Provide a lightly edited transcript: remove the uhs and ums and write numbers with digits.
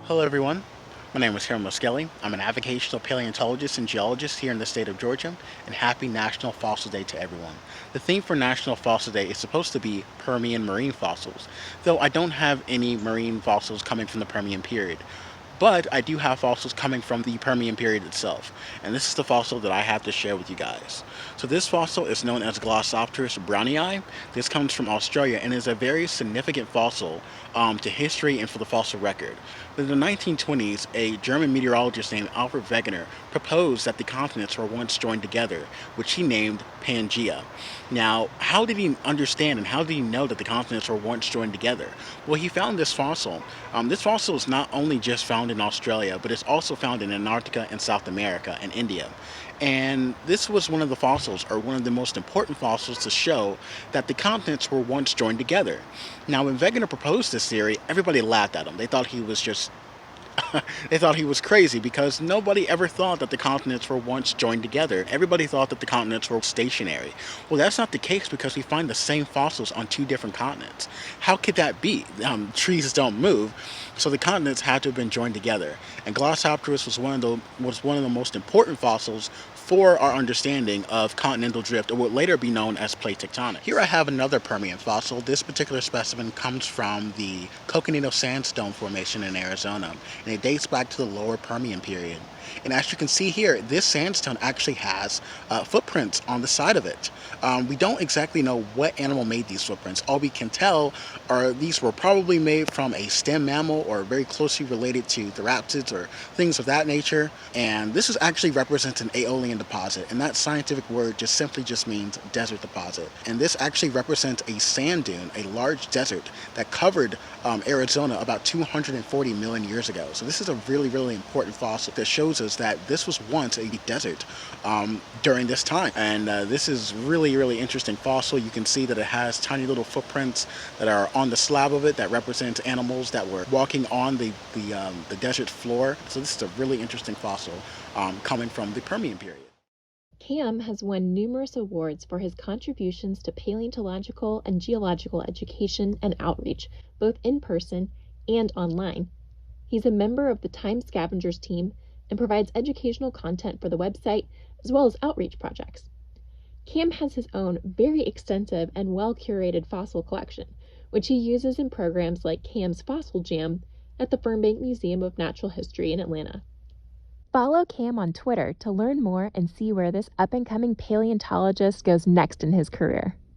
Hello everyone, my name is Muskelly. I'm an avocational paleontologist and geologist here in the state of Georgia, and happy National Fossil Day to everyone. The theme for National Fossil Day is supposed to be Permian marine fossils, though I don't have any marine fossils coming from the Permian period. But I do have fossils coming from the Permian period itself, and this is the fossil that I have to share with you guys. So this fossil is known as Glossoprus brownii. This comes from Australia and is a very significant fossil to history and for the fossil record. In the 1920s, a German meteorologist named Alfred Wegener proposed that the continents were once joined together, which he named Pangaea. Now, how did he understand and how did he know that the continents were once joined together? Well, he found this fossil. This fossil is not only just found in Australia, but it's also found in Antarctica and South America and India. And this was one of the fossils, or one of the most important fossils, to show that the continents were once joined together. Now, when Wegener proposed this theory, everybody laughed at him. They thought he was just they thought he was crazy because nobody ever thought that the continents were once joined together. Everybody thought that the continents were stationary. Well, that's not the case because we find the same fossils on two different continents. How could that be? Trees don't move, so the continents had to have been joined together. And Glossopteris was one of the most important fossils for our understanding of continental drift, or what would later be known as plate tectonics. Here I have another Permian fossil. This particular specimen comes from the Coconino Sandstone Formation in Arizona, and it dates back to the lower Permian period. And as you can see here, this sandstone actually has footprints on the side of it. We don't exactly know what animal made these footprints. All we can tell are these were probably made from a stem mammal or very closely related to therapsids or things of that nature. And this is actually represents an aeolian deposit, and that scientific word just simply means desert deposit. And this actually represents a sand dune, a large desert that covered Arizona about 240 million years ago. So this is a really important fossil that shows us that this was once a desert during this time. And this is really interesting fossil. You can see that it has tiny little footprints that are on the slab of it that represents animals that were walking on the desert floor. So this is a really interesting fossil coming from the Permian period. Cam has won numerous awards for his contributions to paleontological and geological education and outreach, both in person and online. He's a member of the Time Scavengers team and provides educational content for the website as well as outreach projects. Cam has his own very extensive and well-curated fossil collection, which he uses in programs like Cam's Fossil Jam at the Fernbank Museum of Natural History in Atlanta. Follow Cam on Twitter to learn more and see where this up-and-coming paleontologist goes next in his career.